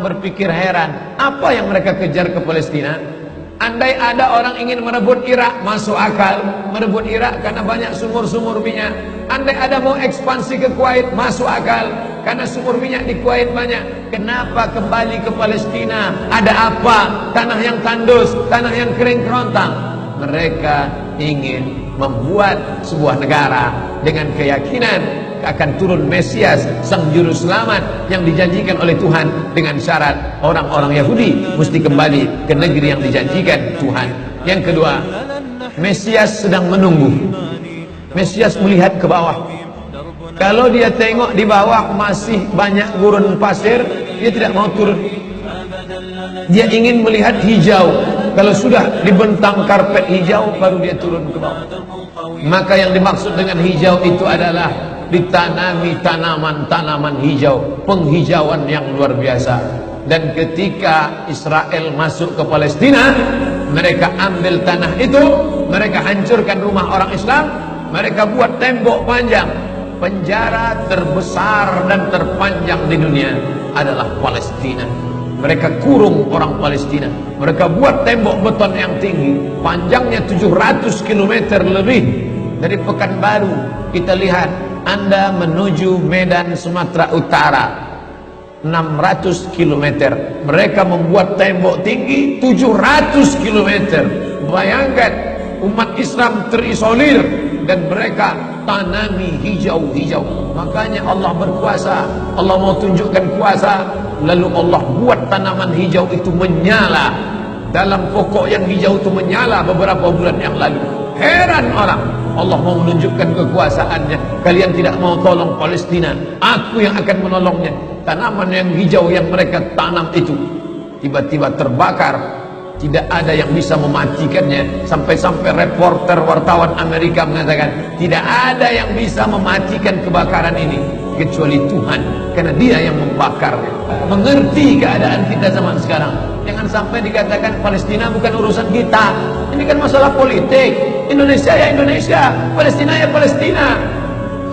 Orang berpikir heran, apa yang mereka kejar ke Palestina? Andai ada orang ingin merebut Irak, masuk akal. Merebut Irak karena banyak sumur-sumur minyak. Andai ada mau ekspansi ke Kuwait, masuk akal. Karena sumur minyak di Kuwait banyak. Kenapa kembali ke Palestina? Ada apa? Tanah yang tandus, tanah yang kering kerontang. Mereka ingin membuat sebuah negara dengan keyakinan akan turun Mesias, sang juru selamat yang dijanjikan oleh Tuhan, dengan syarat orang-orang Yahudi mesti kembali ke negeri yang dijanjikan Tuhan. Yang kedua, Mesias sedang menunggu. Mesias melihat ke bawah. Kalau dia tengok di bawah masih banyak gurun pasir, dia tidak mau turun. Dia ingin melihat hijau. Kalau sudah dibentang karpet hijau, baru dia turun ke bawah. Maka yang dimaksud dengan hijau itu adalah ditanami tanaman-tanaman hijau, penghijauan yang luar biasa. Dan ketika Israel masuk ke Palestina, mereka ambil tanah itu, mereka hancurkan rumah orang Islam, mereka buat tembok panjang. Penjara terbesar dan terpanjang di dunia adalah Palestina. Mereka kurung orang Palestina. Mereka buat tembok beton yang tinggi, panjangnya 700 km lebih. Dari Pekanbaru kita lihat, Anda menuju Medan Sumatera Utara 600 km. Mereka membuat tembok tinggi 700 km. Bayangkan, umat Islam terisolir dan mereka tanami hijau-hijau. Makanya Allah berkuasa. Allah mau tunjukkan kuasa, lalu Allah buat tanaman hijau itu menyala. Dalam pokok yang hijau itu menyala beberapa bulan yang lalu. Heran orang, Allah mau menunjukkan kekuasaannya. Kalian tidak mau tolong Palestina, aku yang akan menolongnya. Tanaman yang hijau yang mereka tanam itu tiba-tiba terbakar. Tidak ada yang bisa mematikannya. Sampai-sampai reporter wartawan Amerika mengatakan, tidak ada yang bisa mematikan kebakaran ini kecuali Tuhan, karena Dia yang membakar. Mengerti keadaan kita zaman sekarang. Jangan sampai dikatakan Palestina bukan urusan kita. Ini kan masalah politik. Indonesia ya Indonesia, Palestina ya Palestina.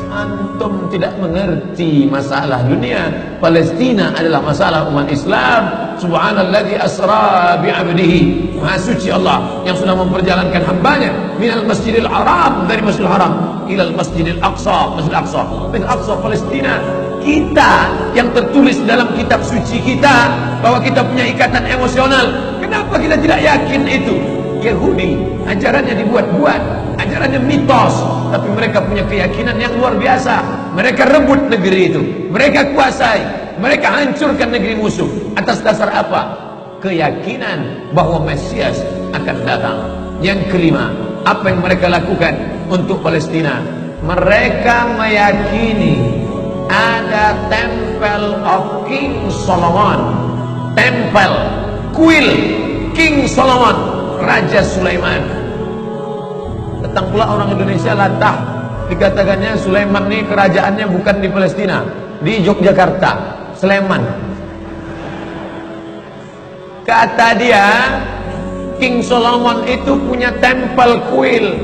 Antum tidak mengerti masalah dunia. Palestina adalah masalah umat Islam. Subhanalladzi asra bi'abdihi. Maha suci Allah yang sudah memperjalankan hambanya minal masjidil haram, dari masjidil haram, ilal masjidil aqsa, masjidil aqsa, masjidil aqsa Palestina. Kita yang tertulis dalam kitab suci kita bahwa kita punya ikatan emosional. Kenapa kita tidak yakin itu? Yahudi ajarannya dibuat-buat, ajarannya mitos, tapi mereka punya keyakinan yang luar biasa. Mereka rebut negeri itu, mereka kuasai, mereka hancurkan negeri musuh. Atas dasar apa? Keyakinan bahwa Mesias akan datang. Yang kelima, apa yang mereka lakukan untuk Palestina? Mereka meyakini ada Temple of King Solomon, tempel kuil King Solomon, Raja Sulaiman. Datang pula orang Indonesia latah, dikatakannya Sulaiman ini kerajaannya bukan di Palestina, di Yogyakarta, Sleman. Kata dia, King Solomon itu punya tempel kuil,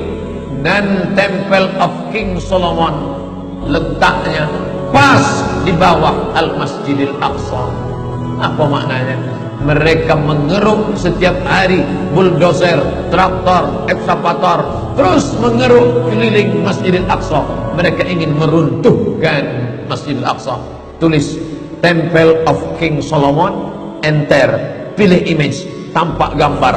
dan Temple of King Solomon letaknya pas di bawah Al-Masjidil Aqsa. Apa maknanya? Mereka mengeruk setiap hari bulldozer, traktor, ekskavator, terus mengeruk keliling Masjidil Aqsa. Mereka ingin meruntuhkan Masjidil Aqsa. Tulis Temple of King Solomon, enter, pilih image, tampak gambar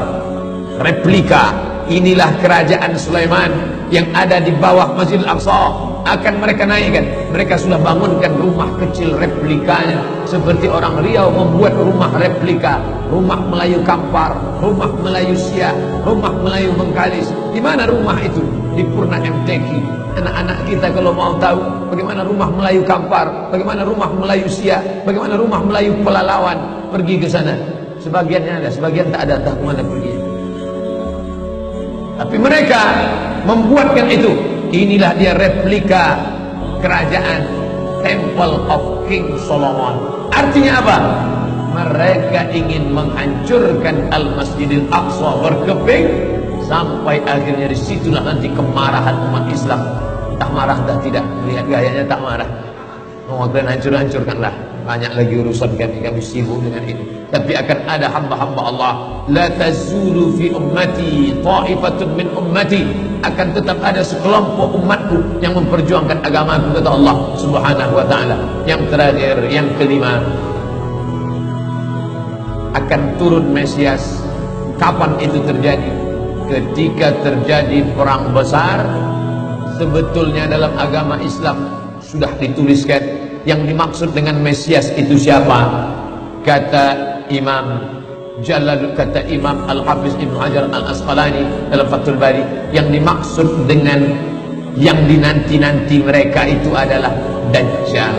replika. Inilah kerajaan Sulaiman yang ada di bawah Masjidil Aqsa. Akan mereka naikkan. Mereka sudah bangunkan rumah kecil replikanya, seperti orang Riau membuat rumah replika, rumah Melayu Kampar, rumah Melayu Siak, rumah Melayu Bengkalis. Di mana rumah itu? Di Purna MTQ. Anak-anak kita kalau mau tahu bagaimana rumah Melayu Kampar, bagaimana rumah Melayu Siak, bagaimana rumah Melayu Pelalawan, pergi ke sana. Sebagiannya ada, sebagian tak ada, tak kemana pergi. Tapi mereka membuatkan itu. Inilah dia replika kerajaan Temple of King Solomon. Artinya apa? Mereka ingin menghancurkan Al-Masjidil Aqsa berkeping, sampai akhirnya disitulah nanti kemarahan umat Islam. Tak marah tak tidak, lihat gayanya tak marah. Mau kalian hancur-hancurkanlah. banyak lagi urusan kami sibuk dengan ini. Tapi akan ada hamba-hamba Allah, la tazulu fi ummati ta'ifatun min ummati, akan tetap ada sekelompok umatku yang memperjuangkan agamaku, kata Allah Subhanahu wa taala. Yang terakhir, yang kelima, akan turun Mesias. Kapan itu terjadi? Ketika terjadi perang besar. Sebetulnya dalam agama Islam sudah dituliskan yang dimaksud dengan Mesias itu siapa. Kata Imam Al-Hafiz Ibn Hajar Al-Asqalani dalam Fathul Bari, yang dimaksud dengan yang dinanti-nanti mereka itu adalah Dajjal.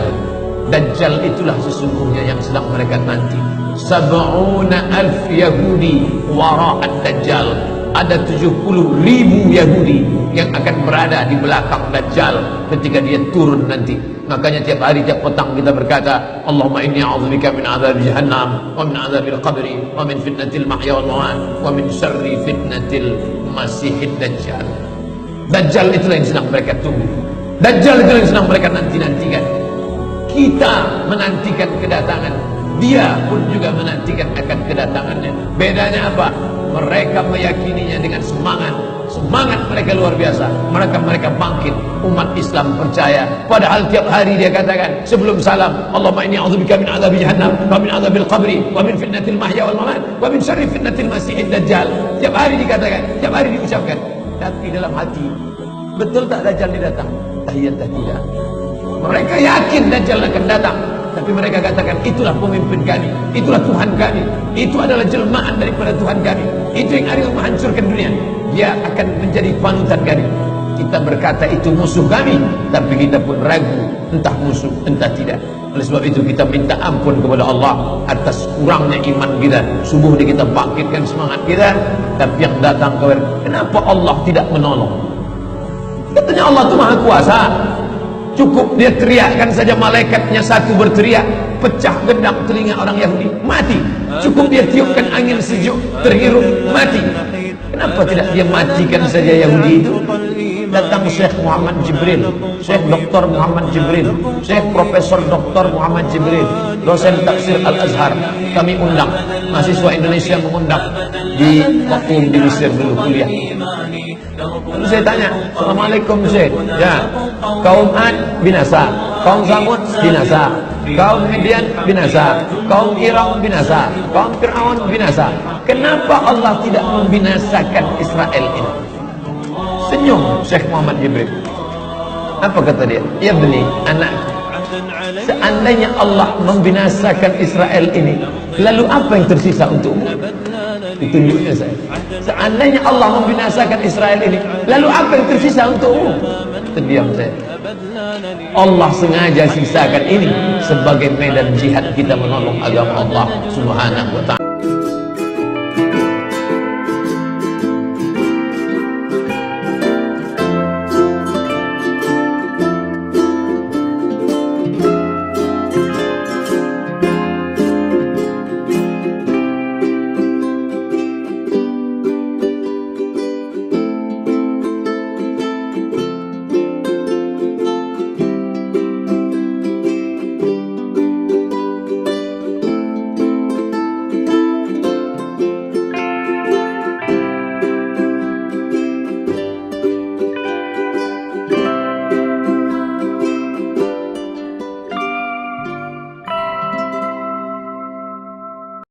Dajjal itulah sesungguhnya yang sedang mereka nanti. 70,000 Yahudi wara'at Dajjal. Ada 70.000 Yahudi yang akan berada di belakang Dajjal ketika dia turun nanti. Makanya tiap hari, tiap petang kita berkata, Allahumma inni a'udzubika min azab jahannam wa min azabil qabri wa min fitnatil mahya wal mamat wa min syarri fitnatil masihid Dajjal. Dajjal itulah yang sedang mereka tunggu. Dajjal itulah yang sedang mereka nanti-nantikan. Kita menantikan kedatangan, dia pun juga menantikan akan kedatangannya. Bedanya apa? Mereka meyakininya dengan semangat mereka luar biasa. Mereka bangkit. Umat Islam percaya. Padahal tiap hari dia katakan sebelum salam, Allahumma inni a'udzubika min adzabi jahannam wa min adzabil qabri wa min fitnatil mahya wal mamat wa min syarri fitnatil masihid Dajjal. Tiap hari dikatakan, tiap hari diucapkan. Tapi dalam hati, betul tak Dajjal datang? Tahiyatah tidak. Mereka yakin Dajjal akan datang, tapi mereka katakan itulah pemimpin kami, itulah Tuhan kami, itu adalah jelmaan daripada Tuhan kami, itu yang akan menghancurkan dunia, dia akan menjadi panutan kami. Kita berkata itu musuh kami, tapi kita pun ragu entah musuh entah tidak. Oleh sebab itu kita minta ampun kepada Allah atas kurangnya iman kita. Subuh ini kita bangkitkan semangat kita, tapi yang datang kenapa Allah tidak menolong? Katanya Allah itu maha kuasa. Cukup dia teriakkan saja, malaikatnya satu berteriak, pecah gendang telinga orang Yahudi, mati. Cukup dia tiupkan angin sejuk, terhirup, mati. Kenapa tidak dia matikan saja Yahudi itu? Datang Syekh Muhammad Jibril, Syekh Dr. Muhammad Jibril, Syekh Profesor Dr. Muhammad Jibril, dosen tafsir Al-Azhar. Kami undang, mahasiswa Indonesia mengundang di waktu di Mesir dulu kuliah. Lalu saya tanya, Assalamualaikum Syekh. Ya, kaum Ad binasa, kaum Samud binasa, kaum Midian binasa, kaum Iram binasa, kaum Fir'aun binasa. Kenapa Allah tidak membinasakan Israel ini? Senyum Syekh Muhammad Jibril. Apa kata dia? Ya beni, anak, seandainya Allah membinasakan Israel ini, lalu apa yang tersisa untukmu? Ditunjuknya saya. Seandainya Allah membinasakan Israel ini, lalu apa yang tersisa untukmu? Terdiam saya. Allah sengaja sisakan ini sebagai medan jihad kita menolong agama Allah Subhanahu wa ta'ala.